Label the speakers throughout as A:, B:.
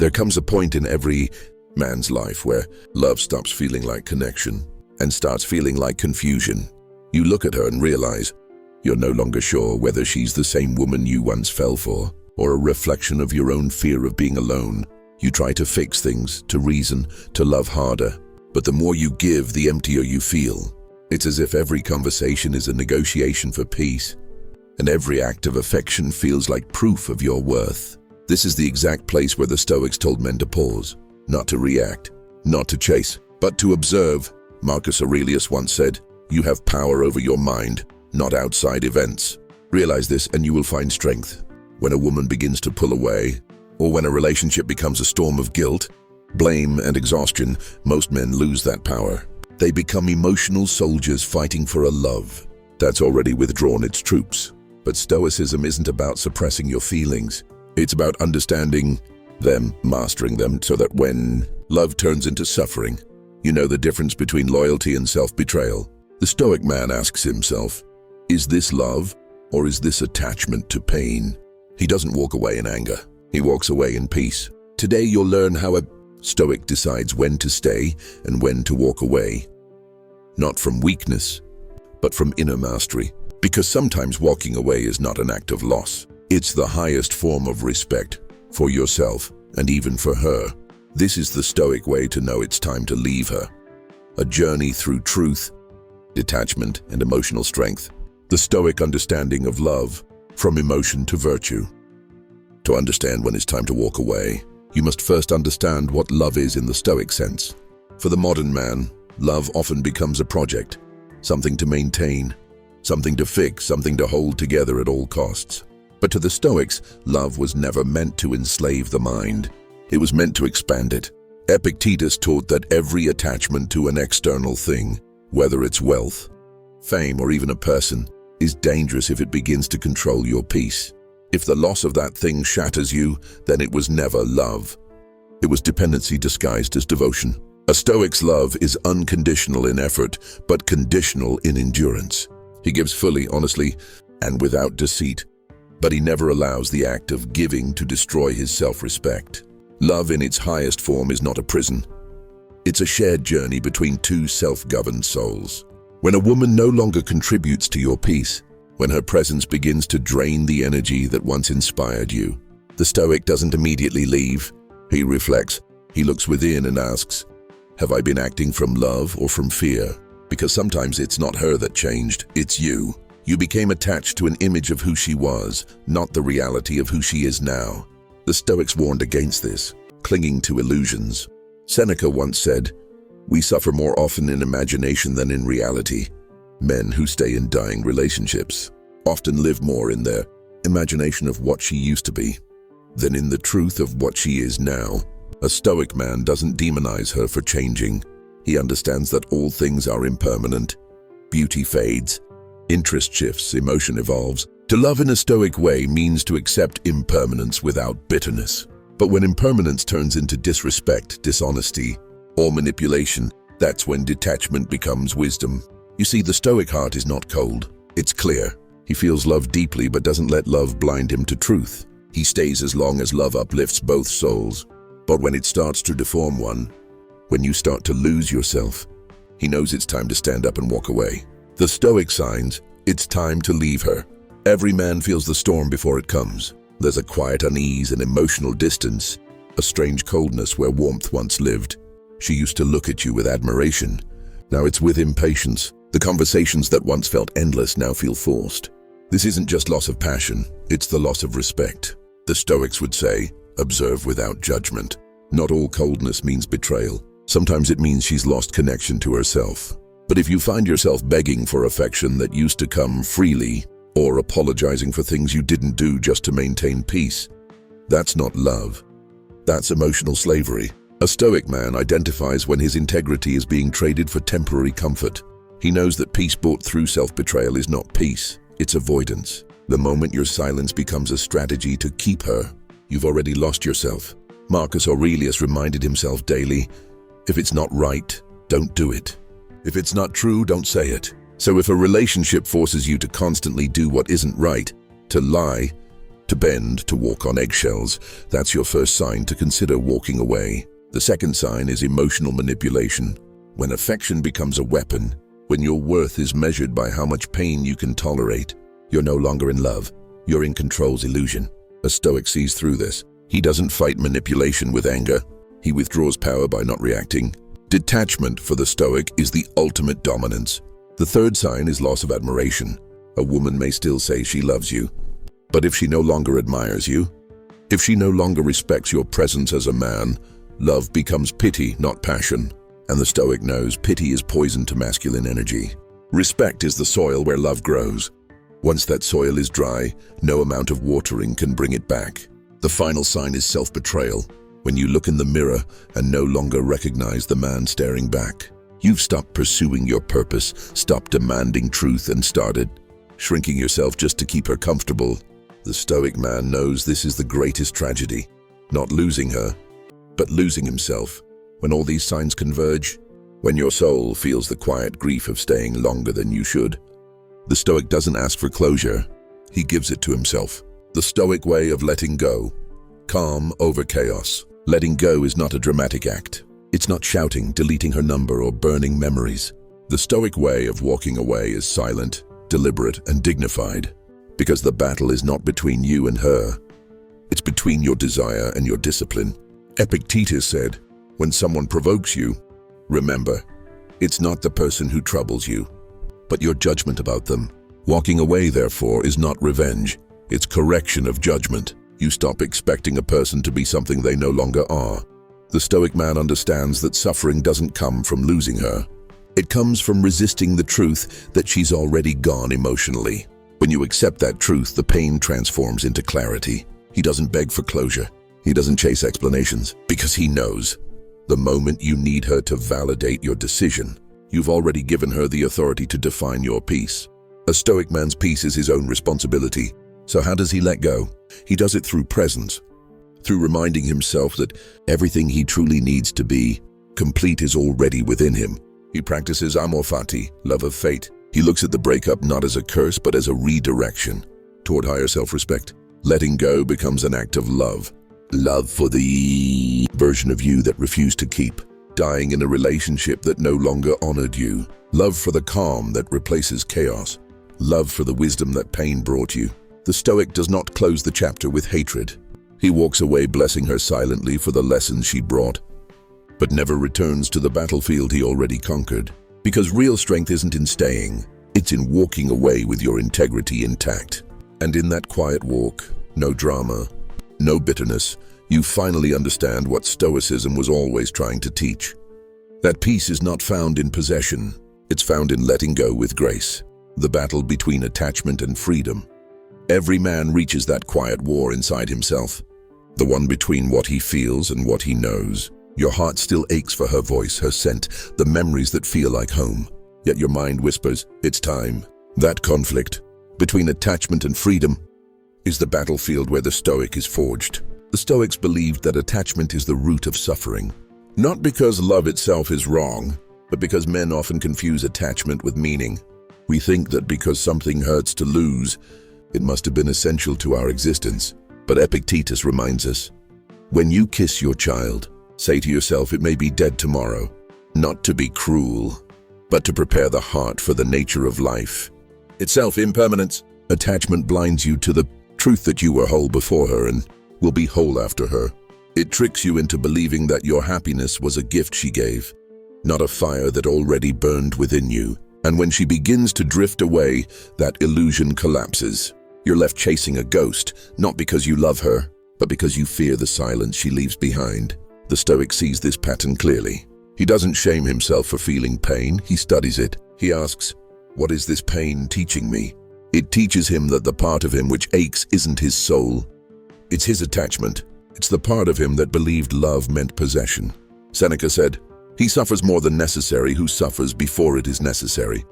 A: There comes a point in every man's life where love stops feeling like connection and starts feeling like confusion. You look at her and realize you're no longer sure whether she's the same woman you once fell for or a reflection of your own fear of being alone. You try to fix things, to reason, to love harder, but the more you give, the emptier you feel. It's as if every conversation is a negotiation for peace, and every act of affection feels like proof of your worth. This is the exact place where the Stoics told men to pause, not to react, not to chase, but to observe. Marcus Aurelius once said, "You have power over your mind, not outside events." Realize this and you will find strength. When a woman begins to pull away, or when a relationship becomes a storm of guilt, blame, and exhaustion, most men lose that power. They become emotional soldiers fighting for a love that's already withdrawn its troops. But Stoicism isn't about suppressing your feelings. It's about understanding them, mastering them, so that when love turns into suffering, you know the difference between loyalty and self-betrayal. The Stoic man asks himself, is this love or is this attachment to pain? He doesn't walk away in anger. He walks away in peace. Today you'll learn how a Stoic decides when to stay and when to walk away. Not from weakness, but from inner mastery. Because sometimes walking away is not an act of loss. It's the highest form of respect for yourself and even for her. This is the Stoic way to know it's time to leave her. A journey through truth, detachment, and emotional strength. The Stoic understanding of love, from emotion to virtue. To understand when it's time to walk away, you must first understand what love is in the Stoic sense. For the modern man, love often becomes a project, something to maintain, something to fix, something to hold together at all costs. But to the Stoics, love was never meant to enslave the mind. It was meant to expand it. Epictetus taught that every attachment to an external thing, whether it's wealth, fame, or even a person, is dangerous if it begins to control your peace. If the loss of that thing shatters you, then it was never love. It was dependency disguised as devotion. A Stoic's love is unconditional in effort, but conditional in endurance. He gives fully, honestly, and without deceit, but he never allows the act of giving to destroy his self-respect. Love in its highest form is not a prison. It's a shared journey between two self-governed souls. When a woman no longer contributes to your peace, when her presence begins to drain the energy that once inspired you, the Stoic doesn't immediately leave. He reflects. He looks within and asks, have I been acting from love or from fear? Because sometimes it's not her that changed, it's you. You became attached to an image of who she was, not the reality of who she is now. The Stoics warned against this, clinging to illusions. Seneca once said, "We suffer more often in imagination than in reality." Men who stay in dying relationships often live more in their imagination of what she used to be than in the truth of what she is now. A Stoic man doesn't demonize her for changing. He understands that all things are impermanent. Beauty fades. Interest shifts, emotion evolves. To love in a Stoic way means to accept impermanence without bitterness. But when impermanence turns into disrespect, dishonesty, or manipulation, that's when detachment becomes wisdom. You see, the Stoic heart is not cold. It's clear. He feels love deeply but doesn't let love blind him to truth. He stays as long as love uplifts both souls. But when it starts to deform one, when you start to lose yourself, he knows it's time to stand up and walk away. The Stoic signs, it's time to leave her. Every man feels the storm before it comes. There's a quiet unease and emotional distance, a strange coldness where warmth once lived. She used to look at you with admiration. Now it's with impatience. The conversations that once felt endless now feel forced. This isn't just loss of passion, it's the loss of respect. The Stoics would say, observe without judgment. Not all coldness means betrayal. Sometimes it means she's lost connection to herself. But if you find yourself begging for affection that used to come freely, or apologizing for things you didn't do just to maintain peace, that's not love. That's emotional slavery. A Stoic man identifies when his integrity is being traded for temporary comfort. He knows that peace bought through self-betrayal is not peace, it's avoidance. The moment your silence becomes a strategy to keep her, you've already lost yourself. Marcus Aurelius reminded himself daily, if it's not right, don't do it. If it's not true, don't say it. So if a relationship forces you to constantly do what isn't right, to lie, to bend, to walk on eggshells. That's your first sign to consider walking away. The second sign is emotional manipulation. When affection becomes a weapon, when your worth is measured by how much pain you can tolerate, you're no longer in love. You're in control's illusion. A Stoic sees through this. He doesn't fight manipulation with anger. He withdraws power by not reacting. Detachment for the Stoic is the ultimate dominance. The third sign is loss of admiration. A woman may still say she loves you, but if she no longer admires you, if she no longer respects your presence as a man, love becomes pity, not passion. And the Stoic knows pity is poison to masculine energy. Respect is the soil where love grows. Once that soil is dry, no amount of watering can bring it back. The final sign is self-betrayal. When you look in the mirror and no longer recognize the man staring back, you've stopped pursuing your purpose, stopped demanding truth, and started shrinking yourself just to keep her comfortable. The Stoic man knows this is the greatest tragedy, not losing her, but losing himself. When all these signs converge, when your soul feels the quiet grief of staying longer than you should, the Stoic doesn't ask for closure, he gives it to himself. The Stoic way of letting go. Calm over chaos. Letting go is not a dramatic act. It's not shouting, deleting her number, or burning memories. The Stoic way of walking away is silent, deliberate, and dignified, because the battle is not between you and her. It's between your desire and your discipline. Epictetus said, when someone provokes you, remember, it's not the person who troubles you, but your judgment about them. Walking away, therefore, is not revenge. It's correction of judgment. You stop expecting a person to be something they no longer are. The Stoic man understands that suffering doesn't come from losing her. It comes from resisting the truth that she's already gone emotionally. When you accept that truth, the pain transforms into clarity. He doesn't beg for closure. He doesn't chase explanations, because he knows the moment you need her to validate your decision, you've already given her the authority to define your peace. A Stoic man's peace is his own responsibility. So how does he let go? He does it through presence, through reminding himself that everything he truly needs to be complete is already within him. He practices amor fati, love of fate. He looks at the breakup not as a curse, but as a redirection toward higher self-respect. Letting go becomes an act of love. Love for the version of you that refused to keep. Dying in a relationship that no longer honored you. Love for the calm that replaces chaos. Love for the wisdom that pain brought you. The Stoic does not close the chapter with hatred. He walks away blessing her silently for the lessons she brought, but never returns to the battlefield he already conquered. Because real strength isn't in staying, it's in walking away with your integrity intact. And in that quiet walk, no drama, no bitterness, you finally understand what Stoicism was always trying to teach. That peace is not found in possession, it's found in letting go with grace. The battle between attachment and freedom. Every man reaches that quiet war inside himself, the one between what he feels and what he knows. Your heart still aches for her voice, her scent, the memories that feel like home. Yet your mind whispers, it's time. That conflict between attachment and freedom is the battlefield where the Stoic is forged. The Stoics believed that attachment is the root of suffering. Not because love itself is wrong, but because men often confuse attachment with meaning. We think that because something hurts to lose, it must have been essential to our existence. But Epictetus reminds us, when you kiss your child, say to yourself it may be dead tomorrow, not to be cruel, but to prepare the heart for the nature of life. Itself impermanence. Attachment blinds you to the truth that you were whole before her and will be whole after her. It tricks you into believing that your happiness was a gift she gave, not a fire that already burned within you. And when she begins to drift away, that illusion collapses. You're left chasing a ghost, not because you love her, but because you fear the silence she leaves behind. The Stoic sees this pattern clearly. He doesn't shame himself for feeling pain, he studies it. He asks, what is this pain teaching me? It teaches him that the part of him which aches isn't his soul. It's his attachment. It's the part of him that believed love meant possession. Seneca said, he suffers more than necessary who suffers before it is necessary.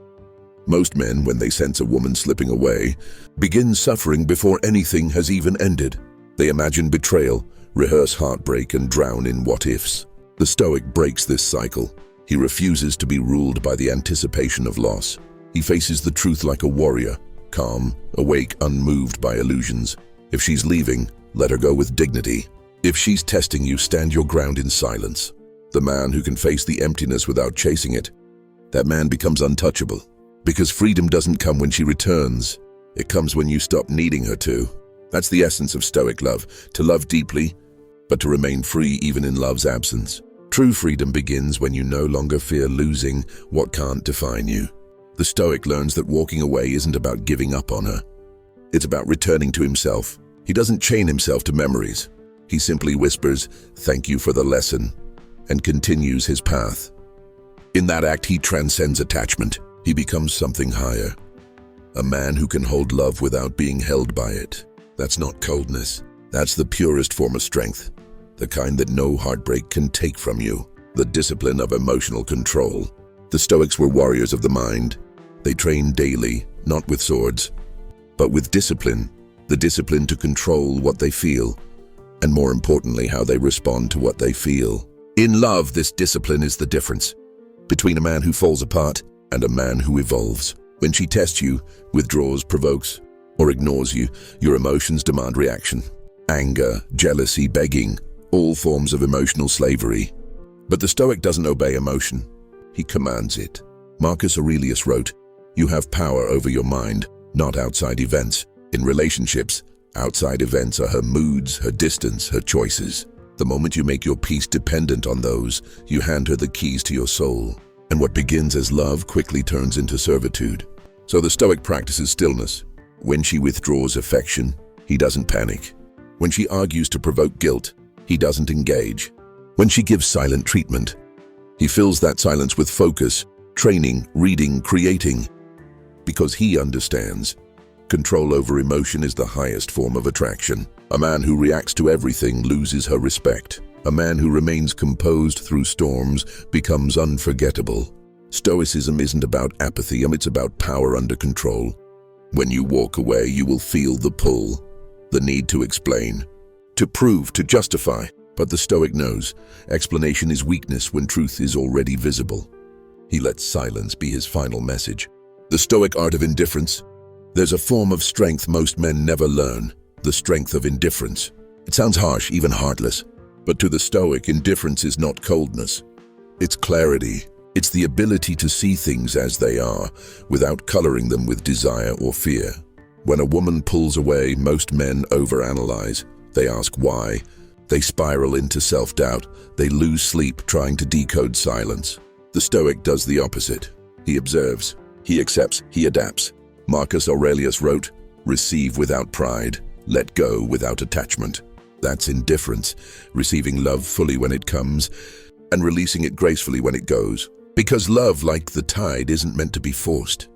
A: Most men, when they sense a woman slipping away, begin suffering before anything has even ended. They imagine betrayal, rehearse heartbreak, and drown in what-ifs. The Stoic breaks this cycle. He refuses to be ruled by the anticipation of loss. He faces the truth like a warrior, calm, awake, unmoved by illusions. If she's leaving, let her go with dignity. If she's testing you, stand your ground in silence. The man who can face the emptiness without chasing it, that man becomes untouchable. Because freedom doesn't come when she returns. It comes when you stop needing her to. That's the essence of Stoic love, to love deeply, but to remain free even in love's absence. True freedom begins when you no longer fear losing what can't define you. The Stoic learns that walking away isn't about giving up on her. It's about returning to himself. He doesn't chain himself to memories. He simply whispers, "Thank you for the lesson," and continues his path. In that act, he transcends attachment. He becomes something higher. A man who can hold love without being held by it. That's not coldness. That's the purest form of strength. The kind that no heartbreak can take from you. The discipline of emotional control. The Stoics were warriors of the mind. They trained daily, not with swords, but with discipline. The discipline to control what they feel, and more importantly, how they respond to what they feel. In love, this discipline is the difference between a man who falls apart and a man who evolves. When she tests you, withdraws, provokes, or ignores you, your emotions demand reaction. Anger, jealousy, begging, all forms of emotional slavery. But the Stoic doesn't obey emotion. He commands it. Marcus Aurelius wrote, "You have power over your mind, not outside events." In relationships, outside events are her moods, her distance, her choices. The moment you make your peace dependent on those, you hand her the keys to your soul. And what begins as love quickly turns into servitude. So the Stoic practices stillness. When she withdraws affection, he doesn't panic. When she argues to provoke guilt, he doesn't engage. When she gives silent treatment, he fills that silence with focus, training, reading, creating. Because he understands, control over emotion is the highest form of attraction. A man who reacts to everything loses her respect. A man who remains composed through storms becomes unforgettable. Stoicism isn't about apathy, it's about power under control. When you walk away, you will feel the pull, the need to explain, to prove, to justify. But the Stoic knows explanation is weakness when truth is already visible. He lets silence be his final message. The Stoic art of indifference. There's a form of strength most men never learn, the strength of indifference. It sounds harsh, even heartless. But to the Stoic, indifference is not coldness. It's clarity. It's the ability to see things as they are, without coloring them with desire or fear. When a woman pulls away, most men overanalyze. They ask why. They spiral into self-doubt. They lose sleep trying to decode silence. The Stoic does the opposite. He observes. He accepts. He adapts. Marcus Aurelius wrote, "Receive without pride. Let go without attachment." That's indifference, receiving love fully when it comes, and releasing it gracefully when it goes. Because love, like the tide, isn't meant to be forced.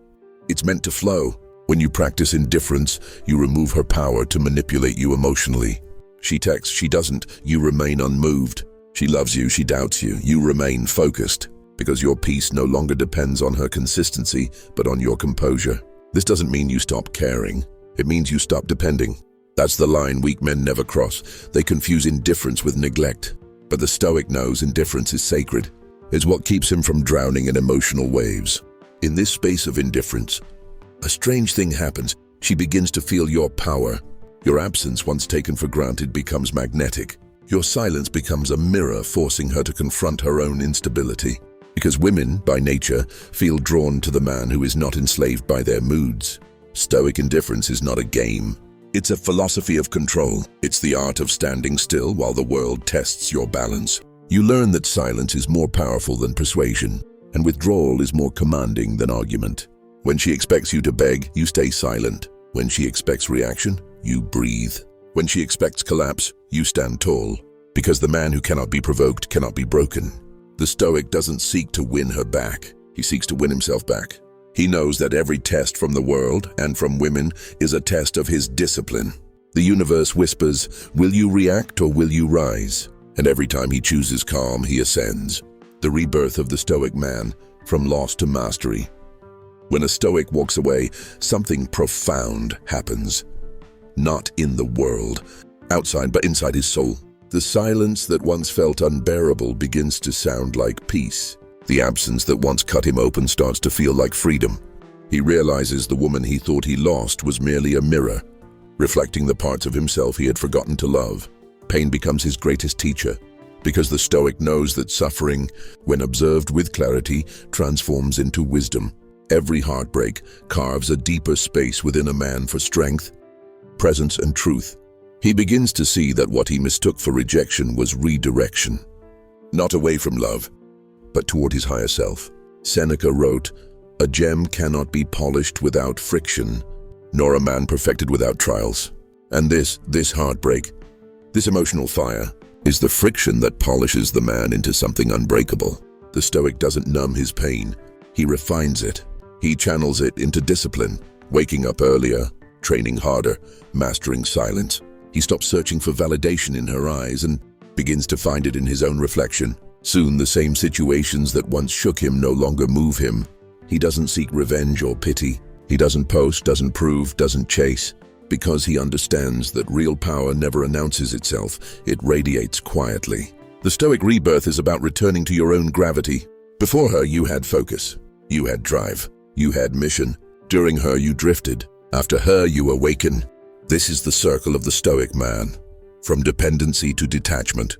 A: It's meant to flow. When you practice indifference, you remove her power to manipulate you emotionally. She texts, she doesn't, you remain unmoved. She loves you, she doubts you, you remain focused. Because your peace no longer depends on her consistency, but on your composure. This doesn't mean you stop caring. It means you stop depending. That's the line weak men never cross. They confuse indifference with neglect. But the Stoic knows indifference is sacred. It's what keeps him from drowning in emotional waves. In this space of indifference, a strange thing happens. She begins to feel your power. Your absence, once taken for granted, becomes magnetic. Your silence becomes a mirror, forcing her to confront her own instability. Because women, by nature, feel drawn to the man who is not enslaved by their moods. Stoic indifference is not a game. It's a philosophy of control. It's the art of standing still while the world tests your balance. You learn that silence is more powerful than persuasion, and withdrawal is more commanding than argument. When she expects you to beg, you stay silent. When she expects reaction, you breathe. When she expects collapse, you stand tall. Because the man who cannot be provoked cannot be broken. The Stoic doesn't seek to win her back. He seeks to win himself back. He knows that every test from the world and from women is a test of his discipline. The universe whispers, will you react or will you rise? And every time he chooses calm, he ascends. The rebirth of the Stoic man, from loss to mastery. When a Stoic walks away, something profound happens. Not in the world, outside, but inside his soul. The silence that once felt unbearable begins to sound like peace. The absence that once cut him open starts to feel like freedom. He realizes the woman he thought he lost was merely a mirror. reflecting the parts of himself he had forgotten to love. Pain becomes his greatest teacher, because the Stoic knows that suffering, when observed with clarity, transforms into wisdom. Every heartbreak carves a deeper space within a man for strength, presence, and truth. He begins to see that what he mistook for rejection was redirection, not away from love, but toward his higher self. Seneca wrote, "A gem cannot be polished without friction, nor a man perfected without trials." And this heartbreak, this emotional fire, is the friction that polishes the man into something unbreakable. The Stoic doesn't numb his pain, he refines it. He channels it into discipline, waking up earlier, training harder, mastering silence. He stops searching for validation in her eyes and begins to find it in his own reflection. Soon the same situations that once shook him no longer move him. He doesn't seek revenge or pity. He doesn't post, doesn't prove, doesn't chase, because he understands that real power never announces itself, it radiates quietly. The Stoic rebirth is about returning to your own gravity. Before her, you had focus. You had drive. You had mission. During her, you drifted. After her, you awaken. This is the circle of the Stoic man. From dependency to detachment.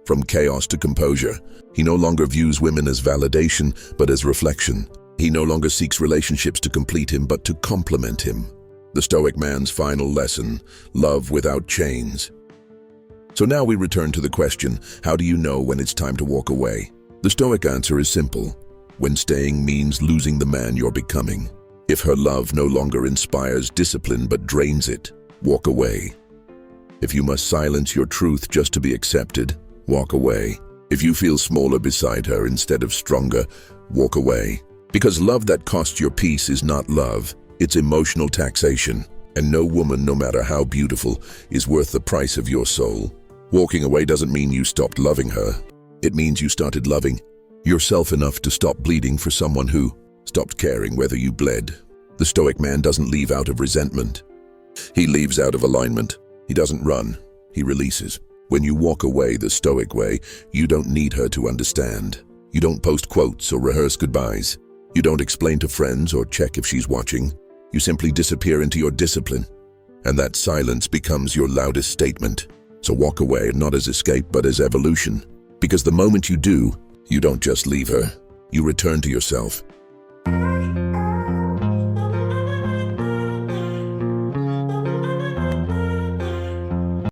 A: From chaos to composure. He no longer views women as validation, but as reflection. He no longer seeks relationships to complete him, but to complement him. The Stoic man's final lesson, love without chains. So now we return to the question, how do you know when it's time to walk away? The Stoic answer is simple. When staying means losing the man you're becoming. If her love no longer inspires discipline but drains it, walk away. If you must silence your truth just to be accepted, walk away. If you feel smaller beside her instead of stronger, walk away. Because love that costs your peace is not love, it's emotional taxation. And no woman, no matter how beautiful, is worth the price of your soul. Walking away doesn't mean you stopped loving her. It means you started loving yourself enough to stop bleeding for someone who stopped caring whether you bled. The Stoic man doesn't leave out of resentment. He leaves out of alignment. He doesn't run. He releases. When you walk away the Stoic way, you don't need her to understand. You don't post quotes or rehearse goodbyes. You don't explain to friends or check if she's watching. You simply disappear into your discipline. And that silence becomes your loudest statement. So walk away, not as escape, but as evolution. Because the moment you do, you don't just leave her. You return to yourself.